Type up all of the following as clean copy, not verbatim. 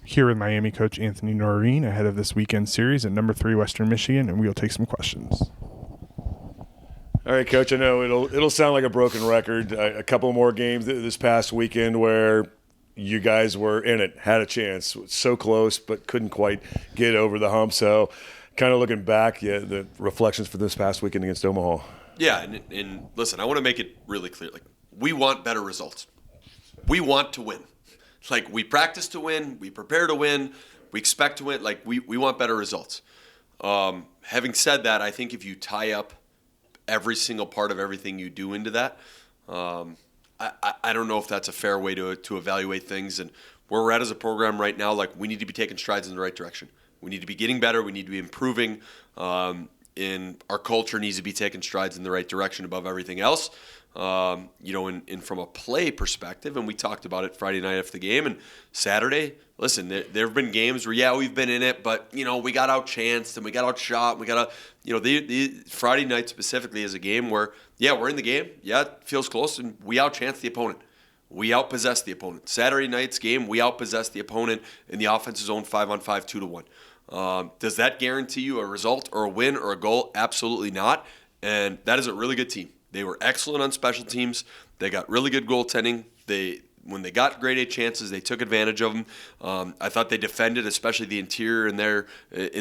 Here with Miami coach Anthony Noreen ahead of this weekend series at number 3 Western Michigan, and we'll take some questions. All right, Coach, I know it'll sound like a broken record. A couple more games this past weekend where you guys were in it, had a chance, so close, but couldn't quite get over the hump. So kind of looking back, the reflections for this past weekend against Omaha. Yeah, and listen, I want to make it really clear. Like, we want better results. We want to win. Like, we practice to win, we prepare to win, we expect to win. Like, we want better results. Having said that, I think if you tie up every single part of everything you do into that, I don't know if that's a fair way to evaluate things. And where we're at as a program right now, like, we need to be taking strides in the right direction. We need to be getting better. We need to be improving. And our culture needs to be taking strides in the right direction above everything else. And from a play perspective, and we talked about it Friday night after the game and Saturday. Listen, there have been games where, we've been in it, but, we got outchanced and we got outshot. We got the Friday night specifically is a game where, we're in the game. Yeah, it feels close, and we outchanced the opponent. We outpossessed the opponent. Saturday night's game, we outpossessed the opponent in the offensive zone 5-on-5, 2-1. Does that guarantee you a result or a win or a goal? Absolutely not. And that is a really good team. They were excellent on special teams. They got really good goaltending. When they got grade A chances, they took advantage of them. I thought they defended, especially the interior in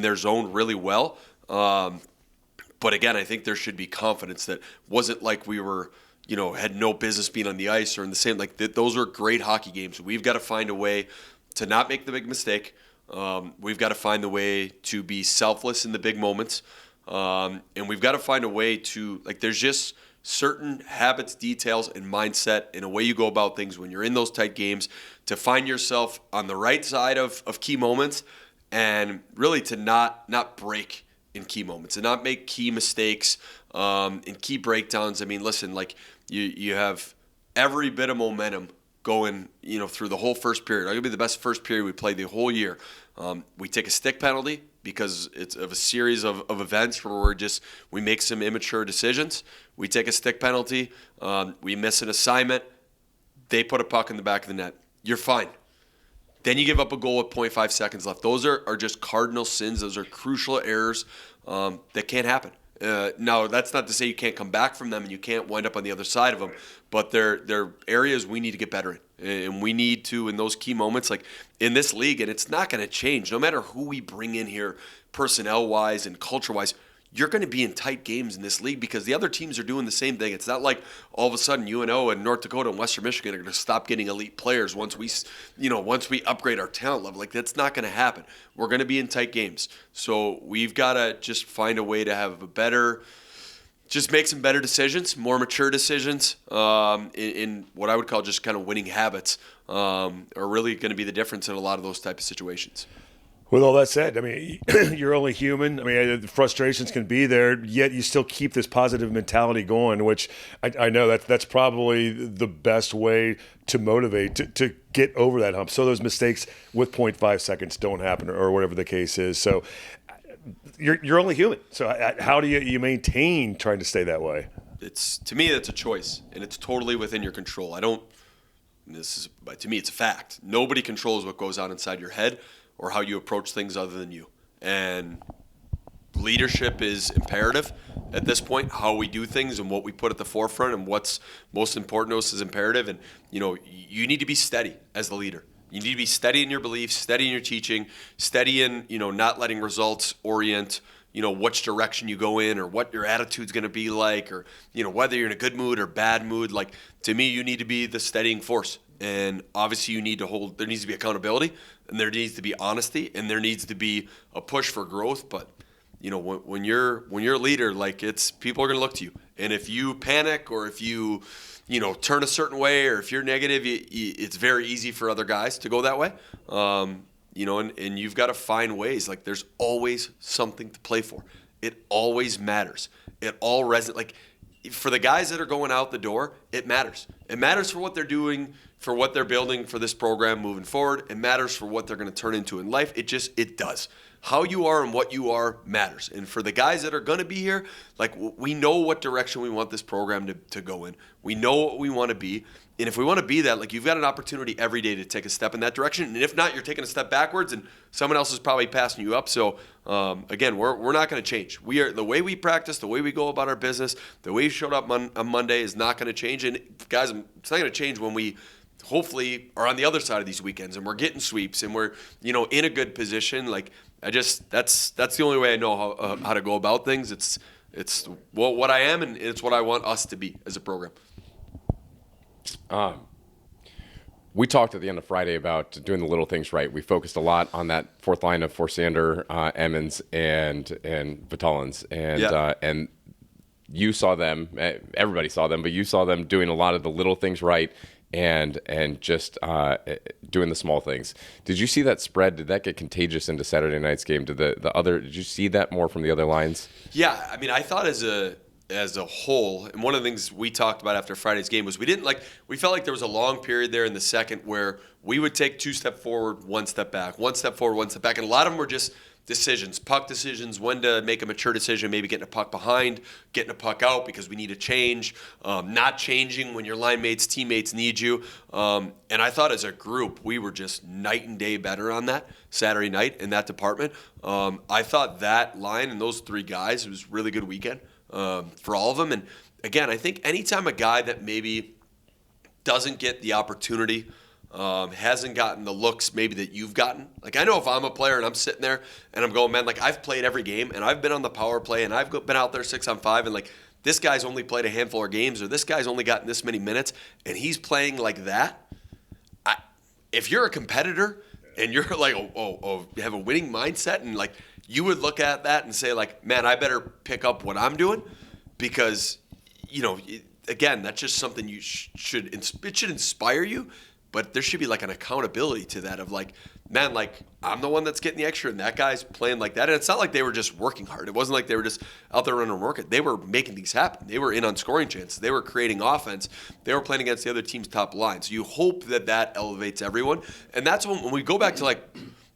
their zone, really well. But again, I think there should be confidence that wasn't like we were, had no business being on the ice or in the same. Like, those are great hockey games. We've got to find a way to not make the big mistake. We've got to find the way to be selfless in the big moments. And we've got to find a way to, there's just certain habits, details, and mindset and a way you go about things when you're in those tight games to find yourself on the right side of key moments and really to not break in key moments and not make key mistakes in key breakdowns. I mean, listen, you have every bit of momentum going, through the whole first period. It'll be the best first period we played the whole year. We take a stick penalty because it's of a series of events where we make some immature decisions. We take a stick penalty. We miss an assignment. They put a puck in the back of the net. You're fine. Then you give up a goal with 0.5 seconds left. Those are just cardinal sins. Those are crucial errors that can't happen. Now, that's not to say you can't come back from them and you can't wind up on the other side of them, but they're areas we need to get better in. And we need to, in those key moments, like in this league, and it's not going to change. No matter who we bring in here, personnel-wise and culture-wise, you're going to be in tight games in this league because the other teams are doing the same thing. It's not like all of a sudden UNO and North Dakota and Western Michigan are going to stop getting elite players once we upgrade our talent level. Like, that's not going to happen. We're going to be in tight games. So we've got to just find a way to have just make some better decisions, more mature decisions, in what I would call just kind of winning habits are really going to be the difference in a lot of those type of situations. With all that said, I mean, you're only human. I mean, the frustrations can be there, yet you still keep this positive mentality going, which I know that's probably the best way to motivate, to get over that hump. So those mistakes with 0.5 seconds don't happen or whatever the case is. So you're only human. So how do you maintain trying to stay that way? To me, that's a choice, and it's totally within your control. To me, it's a fact. Nobody controls what goes on inside your head or how you approach things other than you. And leadership is imperative at this point. How we do things and what we put at the forefront and what's most important to us is imperative. And, you need to be steady as the leader. You need to be steady in your beliefs, steady in your teaching, steady in, not letting results orient, which direction you go in or what your attitude's going to be like or, whether you're in a good mood or bad mood. Like, to me, you need to be the steadying force. And obviously there needs to be accountability and there needs to be honesty and there needs to be a push for growth. But, when you're a leader, people are going to look to you. And if you panic or if you, turn a certain way or if you're negative, it's very easy for other guys to go that way. And you've got to find ways. Like, there's always something to play for. It always matters. It all resonates. For the guys that are going out the door, it matters. It matters for what they're doing, for what they're building for this program moving forward. It matters for what they're going to turn into in life. It does. how you are and what you are matters. And for the guys that are going to be here, like we know what direction we want this program to go in. We know what we want to be. And if we want to be that, like you've got an opportunity every day to take a step in that direction. And if not, you're taking a step backwards and someone else is probably passing you up. So again, we're not going to change. We are the way we practice, the way we go about our business, the way we showed up on Monday is not going to change. And guys, it's not going to change when we hopefully are on the other side of these weekends and we're getting sweeps and we're, in a good position. Like that's the only way I know how to go about things. It's what I am and it's what I want us to be as a program. We talked at the end of Friday about doing the little things right. We focused a lot on that fourth line of Forsander, Emmons, and Vitolins, and you saw them. Everybody saw them, but you saw them doing a lot of the little things right, and just doing the small things. Did you see that spread? Did that get contagious into Saturday night's game? Did you see that more from the other lines? Yeah, I mean, I thought as a whole, and one of the things we talked about after Friday's game was we felt like there was a long period there in the second where we would take 2 steps forward, 1 step back, 1 step forward, 1 step back, and a lot of them were just decisions, puck decisions, when to make a mature decision, maybe getting a puck behind, getting a puck out because we need a change, not changing when your line mates, teammates need you. And I thought as a group, we were just night and day better on that Saturday night in that department. I thought that line and those 3 guys, it was a really good weekend for all of them. And again, I think anytime a guy that maybe doesn't get the opportunity, hasn't gotten the looks maybe that you've gotten. Like I know if I'm a player and I'm sitting there and I'm going, man, like I've played every game and I've been on the power play and I've been out there 6-on-5 and like this guy's only played a handful of games or this guy's only gotten this many minutes and he's playing like that. If you're a competitor and you're like, you have a winning mindset and like you would look at that and say like, man, I better pick up what I'm doing because, again, that's just something you should inspire you. But there should be like an accountability to that of like, man, like I'm the one that's getting the extra and that guy's playing like that. And it's not like they were just working hard. It wasn't like they were just out there running work. They were making these happen. They were in on scoring chances. They were creating offense. They were playing against the other team's top line. So you hope that elevates everyone. And that's when we go back to like,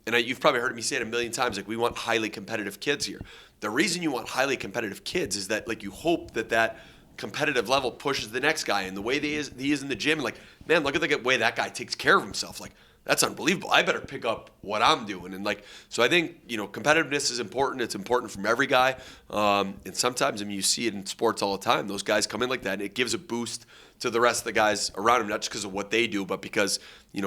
and you've probably heard me say it a million times, like we want highly competitive kids here. The reason you want highly competitive kids is that like you hope that competitive level pushes the next guy and the way he is in the gym. Like, man, look at the way that guy takes care of himself. Like, that's unbelievable. I better pick up what I'm doing. And like, so I think, competitiveness is important. It's important from every guy. And sometimes, you see it in sports all the time. Those guys come in like that and it gives a boost to the rest of the guys around them, not just because of what they do, but because,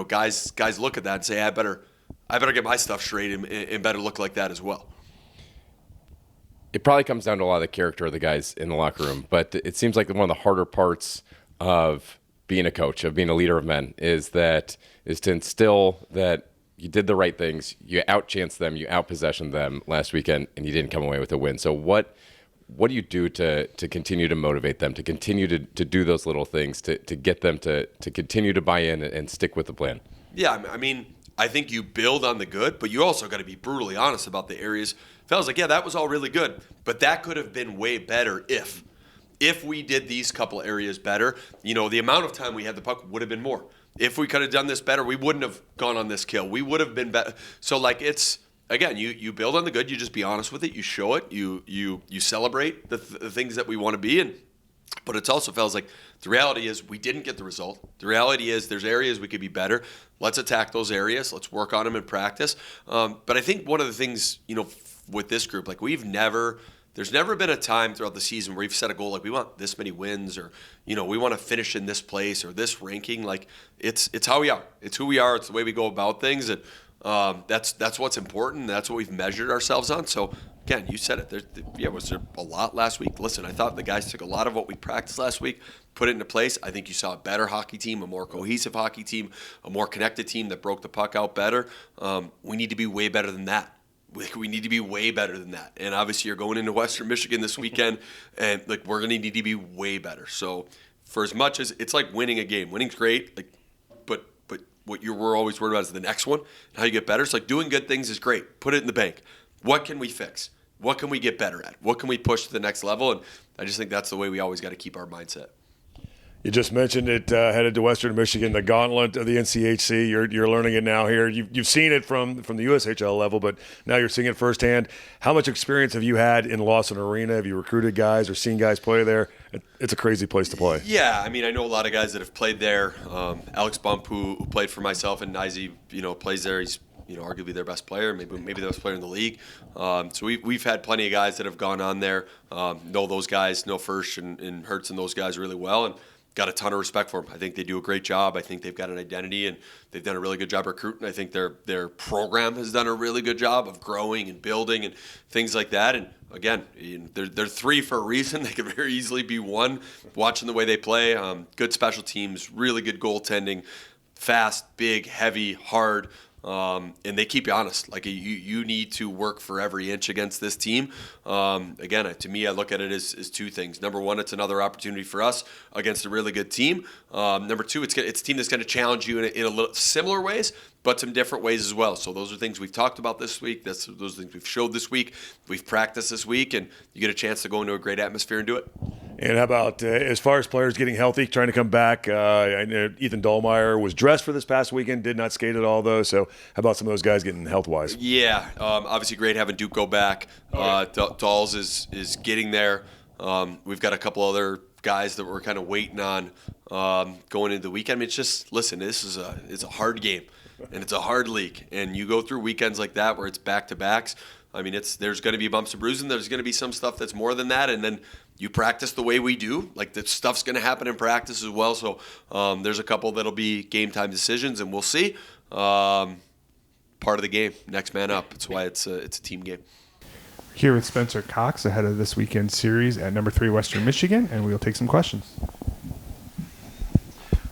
guys look at that and say, I better get my stuff straight and better look like that as well. It probably comes down to a lot of the character of the guys in the locker room, but it seems like one of the harder parts of being a coach, of being a leader of men, is to instill that you did the right things, you outchanced them, you outpossessioned them last weekend, and you didn't come away with a win. So what do you do to continue to motivate them, to continue to do those little things, to get them to continue to buy in and stick with the plan? Yeah, I think you build on the good, but you also got to be brutally honest about the areas. Fellas, like, yeah, that was all really good, but that could have been way better if we did these couple areas better. The amount of time we had the puck would have been more. If we could have done this better, we wouldn't have gone on this kill. We would have been better. So, like, it's, again, you build on the good. You just be honest with it. You show it. You celebrate the things that we want to be. But it's also, fellas, like, the reality is we didn't get the result. The reality is there's areas we could be better. Let's attack those areas. Let's work on them in practice. But I think one of the things, with this group, like there's never been a time throughout the season where we've set a goal like we want this many wins or, we want to finish in this place or this ranking. Like it's how we are. It's who we are. It's the way we go about things. And that's what's important. That's what we've measured ourselves on. So again, you said it. Was there a lot last week? Listen, I thought the guys took a lot of what we practiced last week, put it into place. I think you saw a better hockey team, a more cohesive hockey team, a more connected team that broke the puck out better. We need to be way better than that. We need to be way better than that. And obviously you're going into Western Michigan this weekend and like we're going to need to be way better. So for as much as it's like winning a game, winning's great, like but what we're always worried about is the next one and how you get better. So like doing good things is great. Put it in the bank. What can we fix? What can we get better at? What can we push to the next level? And I just think that's the way we always got to keep our mindset. You just mentioned it, headed to Western Michigan, the gauntlet of the NCHC. You're learning it now here. You've seen it from the USHL level, but now you're seeing it firsthand. How much experience have you had in Lawson Arena? Have you recruited guys or seen guys play there? It's a crazy place to play. Yeah, I mean, I know a lot of guys that have played there. Alex Bump, who played for myself, and Nizy, plays there. He's arguably their best player, maybe the best player in the league. So we've had plenty of guys that have gone on there. Know those guys, know Firsch and Hertz and those guys really well, and got a ton of respect for them. I think they do a great job. I think they've got an identity, and they've done a really good job recruiting. I think their program has done a really good job of growing and building and things like that. And again, they're three for a reason. They could very easily be one. Watching the way they play, good special teams, really good goaltending, fast, big, heavy, hard. And they keep you honest. Like you need to work for every inch against this team. Again, to me, I look at it as two things. Number one, it's another opportunity for us against a really good team. Number two, it's a team that's going to challenge you in a little similar ways, but some different ways as well. So those are things we've talked about this week. Those are things we've showed this week. We've practiced this week, and you get a chance to go into a great atmosphere and do it. And how about as far as players getting healthy, trying to come back? I know Ethan Dahlmeyer was dressed for this past weekend, did not skate at all, though. So how about some of those guys getting health-wise? Yeah, obviously great having Duke go back. Dahls is getting there. We've got a couple other guys that we're kind of waiting on going into the weekend. I mean, it's just, listen, it's a hard game, and it's a hard league. And you go through weekends like that where it's back-to-backs. I mean, there's going to be bumps and bruises, and there's going to be some stuff that's more than that, and then you practice the way we do. Like, the stuff's going to happen in practice as well. So there's a couple that'll be game-time decisions, and we'll see. Part of the game, next man up. That's why it's a team game. Here with Spencer Cox ahead of this weekend's series at number 3 Western Michigan, and we'll take some questions.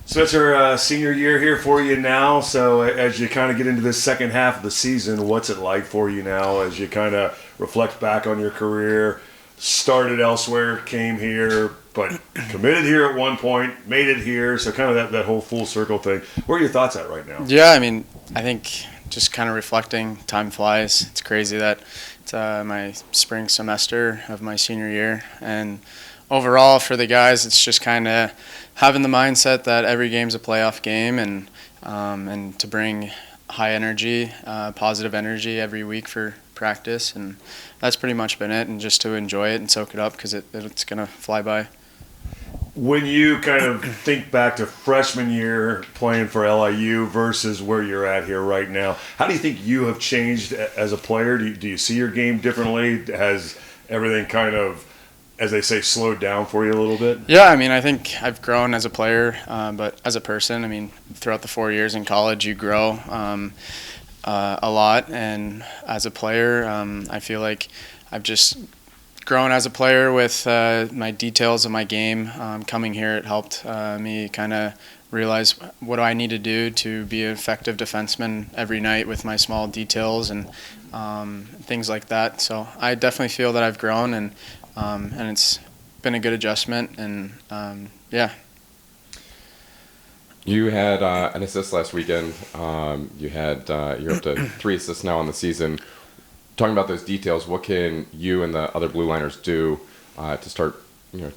Spencer, senior year here for you now. So as you kind of get into this second half of the season, what's it like for you now as you kind of reflect back on your career? Started elsewhere, came here, but committed here at one point, made it here. So kind of that whole full circle thing. Where are your thoughts at right now? Yeah, I mean, I think just kind of reflecting, time flies. It's crazy that it's my spring semester of my senior year. And overall for the guys, it's just kind of having the mindset that every game's a playoff game, and to bring high energy, positive energy every week for practice. And that's pretty much been it, and just to enjoy it and soak it up because it's going to fly by. When you kind of think back to freshman year playing for LIU versus where you're at here right now, how do you think you have changed as a player? Do you see your game differently? Has everything kind of, as they say, slowed down for you a little bit? Yeah, I mean, I think I've grown as a player, but as a person, I mean, throughout the 4 years in college, you grow a lot, and as a player, I feel like I've just grown as a player with my details of my game. Coming here, it helped me kind of realize what do I need to do to be an effective defenseman every night with my small details and things like that. So I definitely feel that I've grown, and it's been a good adjustment, and yeah. You had an assist last weekend. You're up to 3 assists now on the season. Talking about those details, what can you and the other blue liners do to start,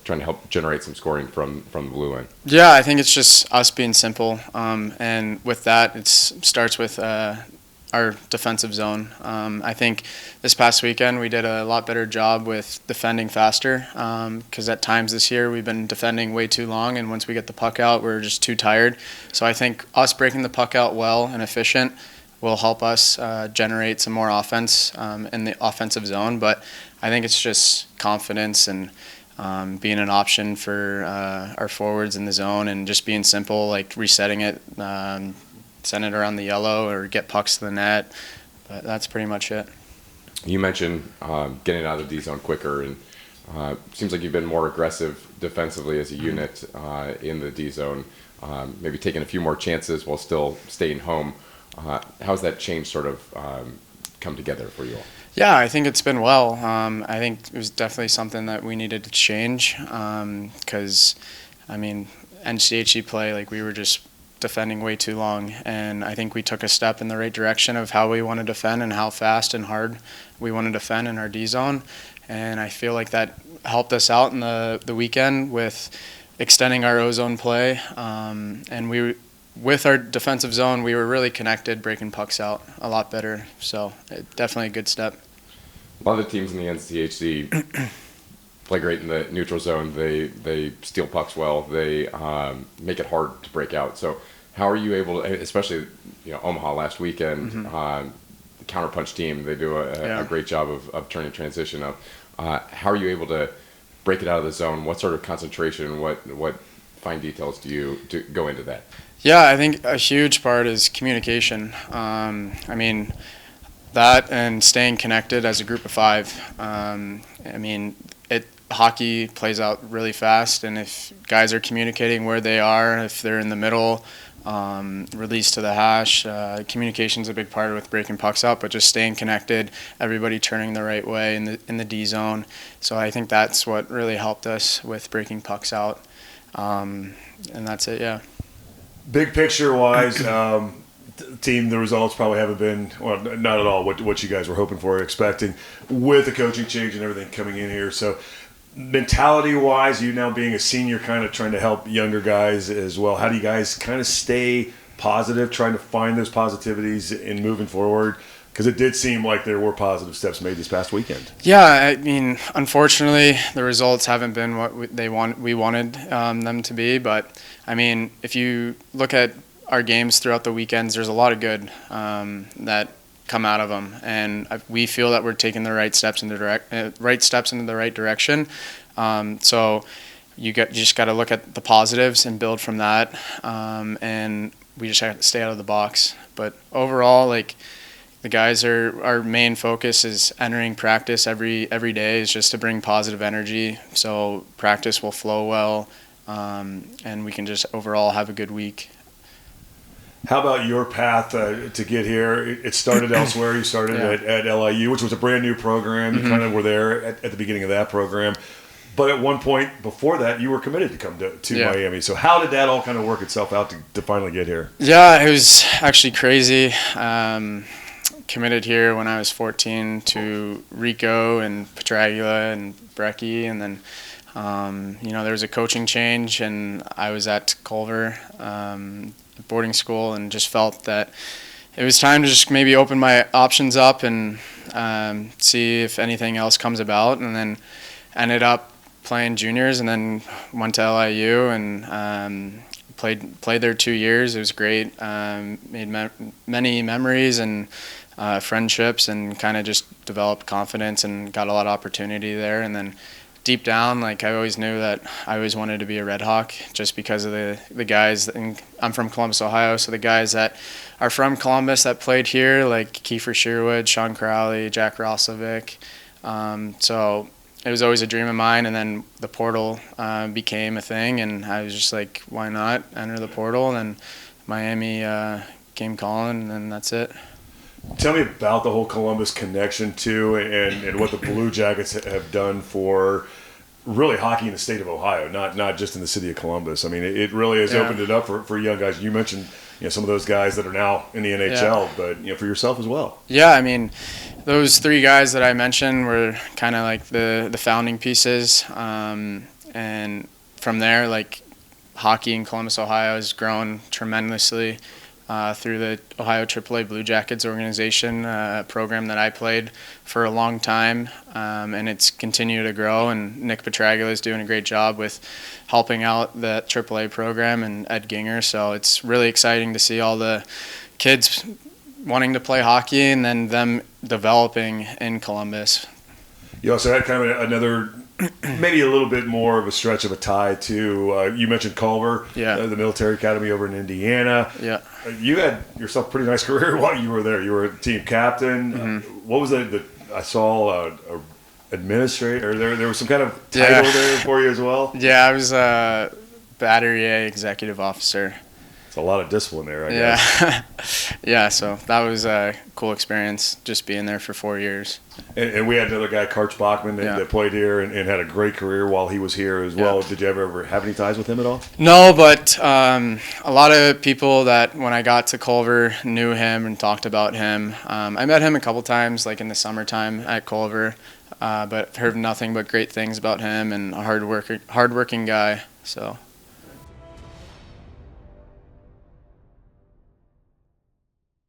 trying to help generate some scoring from the blue line? Yeah, I think it's just us being simple, and with that, it starts with our defensive zone. I think this past weekend we did a lot better job with defending faster, because at times this year we've been defending way too long, and once we get the puck out, we're just too tired. So I think us breaking the puck out well and efficient will help us generate some more offense in the offensive zone. But I think it's just confidence and being an option for our forwards in the zone, and just being simple, like resetting it, send it around the yellow or get pucks to the net. But that's pretty much it. You mentioned getting out of the D zone quicker, and seems like you've been more aggressive defensively as a unit in the D zone, maybe taking a few more chances while still staying home. How's that change sort of come together for you all? Yeah, I think it's been well. I think it was definitely something that we needed to change, because, I mean, NCHC play, like, we were just defending way too long, and I think we took a step in the right direction of how we want to defend and how fast and hard we want to defend in our D zone, and I feel like that helped us out in the weekend with extending our O-zone play. And with our defensive zone, we were really connected, breaking pucks out a lot better. So definitely a good step. A lot of the teams in the NCHC play great in the neutral zone. They steal pucks well. They make it hard to break out. So how are you able to, especially Omaha last weekend, the counterpunch team, they do a great job of turning transition up. How are you able to break it out of the zone? What sort of concentration, what fine details do you go into that? Yeah, I think a huge part is communication. That and staying connected as a group of five. Hockey plays out really fast, and if guys are communicating where they are, if they're in the middle, release to the hash, communication's a big part with breaking pucks out, but just staying connected, everybody turning the right way in the D zone. So I think that's what really helped us with breaking pucks out. And that's it, yeah. Big picture wise, team, the results probably haven't been, well, not at all what you guys were hoping for or expecting with the coaching change and everything coming in here. So mentality wise, you now being a senior, kind of trying to help younger guys as well. How do you guys kind of stay positive, trying to find those positivities in moving forward? Because it did seem like there were positive steps made this past weekend. Yeah, unfortunately, the results haven't been what we wanted them to be. But if you look at our games throughout the weekends, there's a lot of good that come out of them, and we feel that we're taking the right steps in the right direction. So you just got to look at the positives and build from that, and we just have to stay out of the box. But overall, the guys our main focus is entering practice every day is just to bring positive energy, so practice will flow well, and we can just overall have a good week. How about your path to get here? It started elsewhere. You started at LIU, which was a brand new program. You kind of were there at the beginning of that program. But at one point before that, you were committed to come to Miami. So how did that all kind of work itself out to finally get here? Yeah, it was actually crazy. Committed here when I was 14 to Rico and Petragula and Brecky, and then there was a coaching change, and I was at Culver boarding school, and just felt that it was time to just maybe open my options up and see if anything else comes about. And then ended up playing juniors, and then went to LIU and played there 2 years. It was great. Made many memories and friendships, and kind of just developed confidence and got a lot of opportunity there. And then deep down, I always knew that I always wanted to be a Red Hawk, just because of the guys. And I'm from Columbus, Ohio, so the guys that are from Columbus that played here, like Kiefer Sherwood, Sean Crowley, Jack Roslovic. So it was always a dream of mine, and then the portal became a thing, and I was just like, why not enter the portal? And Miami came calling, and then that's it. Tell me about the whole Columbus connection, too, and what the Blue Jackets have done for really hockey in the state of Ohio, not just in the city of Columbus. It really has opened it up for young guys. You mentioned some of those guys that are now in the NHL, but for yourself as well. Yeah, those three guys that I mentioned were kind of like the founding pieces, and from there, hockey in Columbus, Ohio has grown tremendously. Through the Ohio AAA Blue Jackets organization, program that I played for a long time, and it's continued to grow. And Nick Petragula is doing a great job with helping out the AAA program, and Ed Ginger. So it's really exciting to see all the kids wanting to play hockey and then them developing in Columbus. You also had kind of another, maybe a little bit more of a stretch of a tie to, you mentioned Culver, the military academy over in Indiana. Yeah. You had yourself a pretty nice career while you were there. You were a team captain. Mm-hmm. What was it that I saw, administrator? There was some kind of title there for you as well? Yeah, I was a Battery A executive officer. It's a lot of discipline there, I guess. Yeah, so that was a cool experience, just being there for 4 years. And we had another guy, Karch Bachman, that played here and had a great career while he was here as well. Did you ever have any ties with him at all? No, but a lot of people that when I got to Culver knew him and talked about him. I met him a couple times, in the summertime at Culver, but heard nothing but great things about him, and a hardworking guy. So